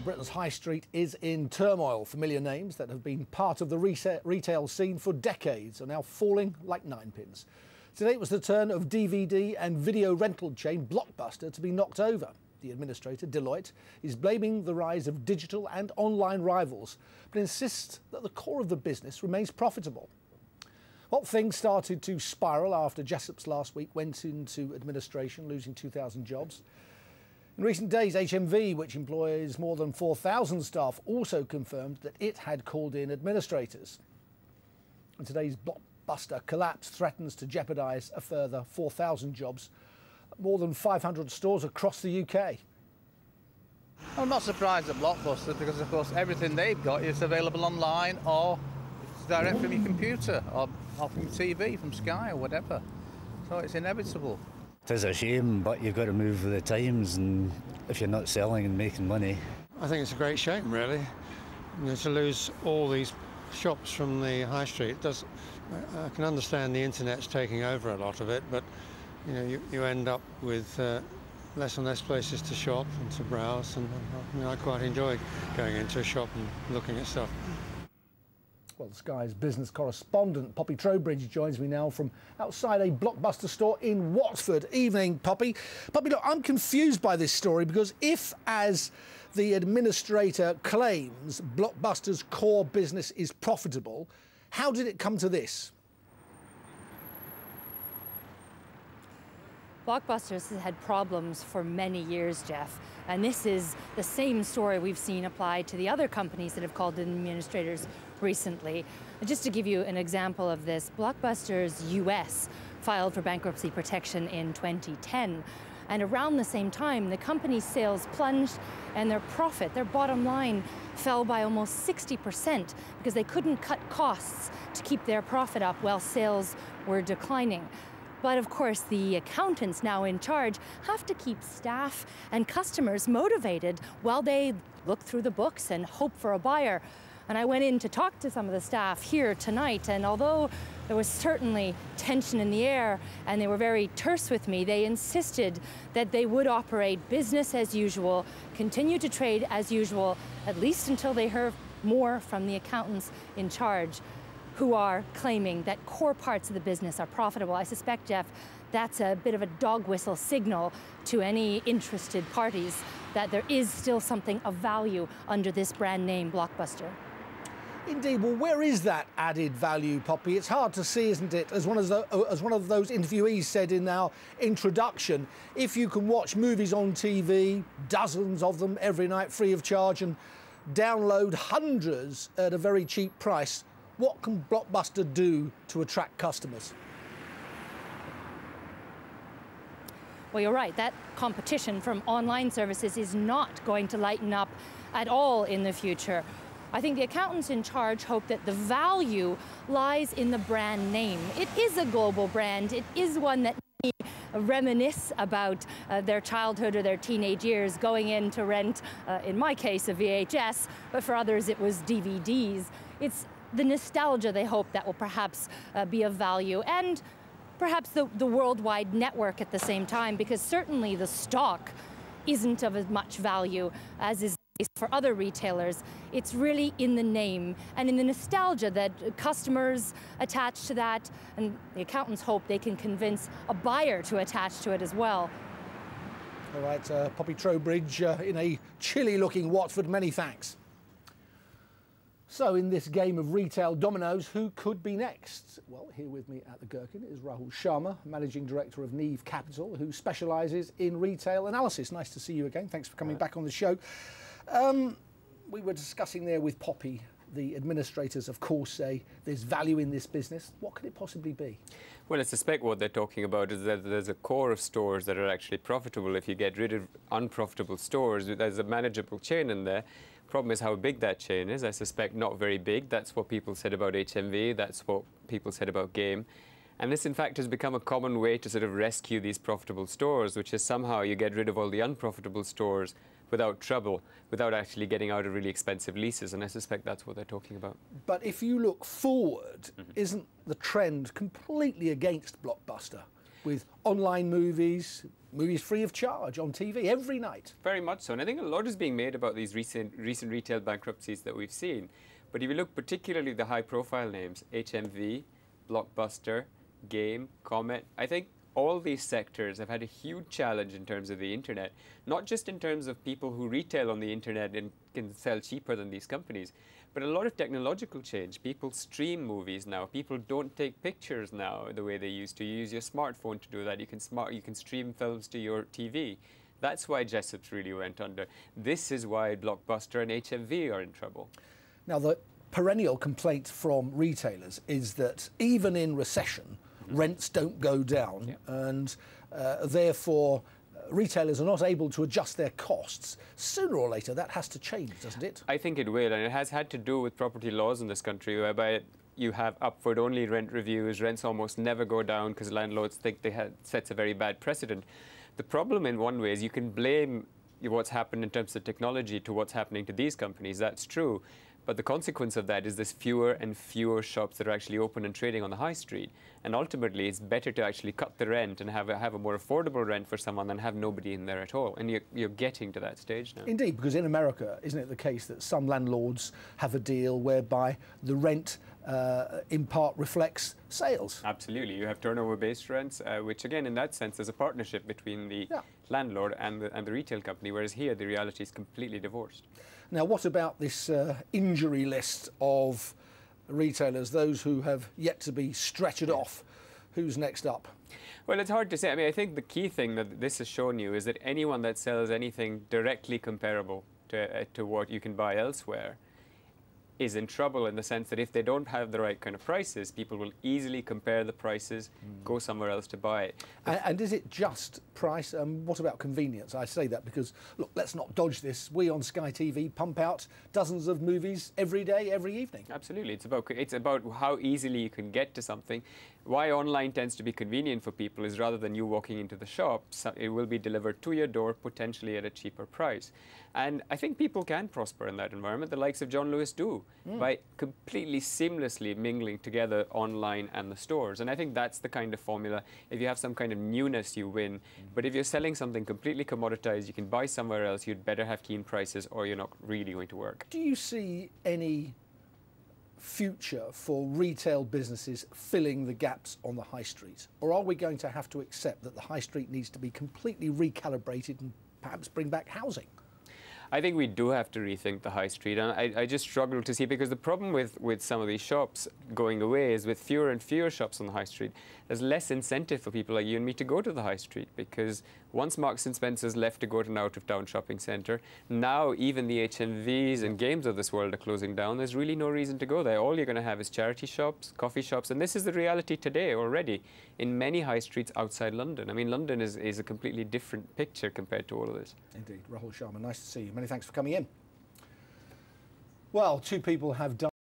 Britain's high street is in turmoil. Familiar names that have been part of the retail scene for decades are now falling like ninepins. Today it was the turn of DVD and video rental chain Blockbuster to be knocked over. The administrator, Deloitte, is blaming the rise of digital and online rivals, but insists that the core of the business remains profitable. Well, things started to spiral after Jessop's last week went into administration, losing 2,000 jobs. In recent days, HMV, which employs more than 4,000 staff, also confirmed that it had called in administrators. And today's Blockbuster collapse threatens to jeopardise a further 4,000 jobs at more than 500 stores across the UK. I'm not surprised at Blockbuster because, of course, everything they've got is available online or it's direct from your computer or from TV, from Sky or whatever. So it's inevitable. It is a shame, but you've got to move with the times, and if you're not selling and making money. I think it's a great shame, really, to lose all these shops from the high street. I can understand the internet's taking over a lot of it, but you end up with less and less places to shop and to browse, and I quite enjoy going into a shop and looking at stuff. Well, Sky's business correspondent, Poppy Trowbridge, joins me now from outside a Blockbuster store in Watford. Evening, Poppy. Poppy, look, I'm confused by this story because if, as the administrator claims, Blockbuster's core business is profitable, how did it come to this? Blockbusters has had problems for many years, Jeff, and this is the same story we've seen applied to the other companies that have called in administrators recently. Just to give you an example of this, Blockbusters US filed for bankruptcy protection in 2010, and around the same time the company's sales plunged and their profit, their bottom line, fell by almost 60% because they couldn't cut costs to keep their profit up while sales were declining. But of course, the accountants now in charge have to keep staff and customers motivated while they look through the books and hope for a buyer. And I went in to talk to some of the staff here tonight, and although there was certainly tension in the air and they were very terse with me, they insisted that they would operate business as usual, continue to trade as usual, at least until they heard more from the accountants in charge, who are claiming that core parts of the business are profitable. I suspect, Jeff, that's a bit of a dog whistle signal to any interested parties that there is still something of value under this brand name, Blockbuster. Indeed. Well, where is that added value, Poppy? It's hard to see, isn't it? As one of those interviewees said in our introduction, if you can watch movies on TV, dozens of them every night free of charge, and download hundreds at a very cheap price, what can Blockbuster do to attract customers? Well, you're right. That competition from online services is not going to lighten up at all in the future. I think the accountants in charge hope that the value lies in the brand name. It is a global brand. It is one that many reminisce about their childhood or their teenage years, going in to rent, in my case, a VHS, but for others it was DVDs. It's the nostalgia they hope that will perhaps be of value, and perhaps the worldwide network at the same time, because certainly the stock isn't of as much value as is for other retailers. It's really in the name and in the nostalgia that customers attach to that, and the accountants hope they can convince a buyer to attach to it as well. All right, Poppy Trowbridge in a chilly-looking Watford, many thanks. So in this game of retail dominoes, who could be next? Well, here with me at the Gherkin is Rahul Sharma, Managing Director of Neve Capital, who specialises in retail analysis. Nice to see you again. Thanks for coming back on the show. We were discussing there with Poppy, the administrators, of course, say there's value in this business. What could it possibly be? Well, I suspect what they're talking about is that there's a core of stores that are actually profitable. If you get rid of unprofitable stores, there's a manageable chain in there. Problem is how big that chain is. I suspect not very big. That's what people said about HMV. That's what people said about Game. And this, in fact, has become a common way to sort of rescue these profitable stores, which is somehow you get rid of all the unprofitable stores without trouble, without actually getting out of really expensive leases. And I suspect that's what they're talking about. But if you look forward, isn't the trend completely against Blockbuster? with online movies, movies free of charge on TV every night. Very much so. And I think a lot is being made about these recent retail bankruptcies that we've seen. But if you look particularly the high-profile names, HMV, Blockbuster, Game, Comet, I think all these sectors have had a huge challenge in terms of the internet, not just in terms of people who retail on the internet and can sell cheaper than these companies, but a lot of technological change. People stream movies now. People don't take pictures now the way they used to. You use your smartphone to do that. You can stream films to your TV. That's why Jessop's really went under. This is why Blockbuster and HMV are in trouble. Now, the perennial complaint from retailers is that even in recession, rents don't go down, and therefore retailers are not able to adjust their costs. Sooner or later that has to change, doesn't it? I think it will, and it has had to do with property laws in this country, whereby you have upward only rent reviews. Rents almost never go down because landlords think sets a very bad precedent. The problem in one way is you can blame what's happened in terms of technology to what's happening to these companies. That's true. But the consequence of that is there's fewer and fewer shops that are actually open and trading on the high street. And ultimately, it's better to actually cut the rent and have a more affordable rent for someone than have nobody in there at all. And you're getting to that stage now. Indeed, because in America, isn't it the case that some landlords have a deal whereby the rent in part reflects sales? Absolutely. You have turnover-based rents, which again, in that sense, is a partnership between the landlord and the retail company, whereas here the reality is completely divorced. Now, what about this injury list of retailers, those who have yet to be stretchered off? Who's next up? Well, it's hard to say. I mean, I think the key thing that this has shown you is that anyone that sells anything directly comparable to what you can buy elsewhere is in trouble, in the sense that if they don't have the right kind of prices, people will easily compare the prices, go somewhere else to buy it. And is it just price? What about convenience? I say that because, look, let's not dodge this. We on Sky TV pump out dozens of movies every day, every evening. Absolutely. It's about how easily you can get to something. Why online tends to be convenient for people is rather than you walking into the shop, it will be delivered to your door, potentially at a cheaper price. And I think people can prosper in that environment. The likes of John Lewis do, by completely seamlessly mingling together online and the stores. And I think that's the kind of formula. If you have some kind of newness, you win. But if you're selling something completely commoditized, you can buy somewhere else, you'd better have keen prices or you're not really going to work. Do you see any future for retail businesses filling the gaps on the high street? Or are we going to have to accept that the high street needs to be completely recalibrated and perhaps bring back housing? I think we do have to rethink the high street, and I just struggle to see, because the problem with some of these shops going away is with fewer and fewer shops on the high street, there's less incentive for people like you and me to go to the high street, because once Marks and Spencer's left to go to an out-of-town shopping centre, now even the HMVs and Games of this world are closing down. There's really no reason to go there. All you're going to have is charity shops, coffee shops, and this is the reality today already in many high streets outside London. I mean, London is a completely different picture compared to all of this. Indeed. Rahul Sharma, nice to see you. Many thanks for coming in. Well, two people have died.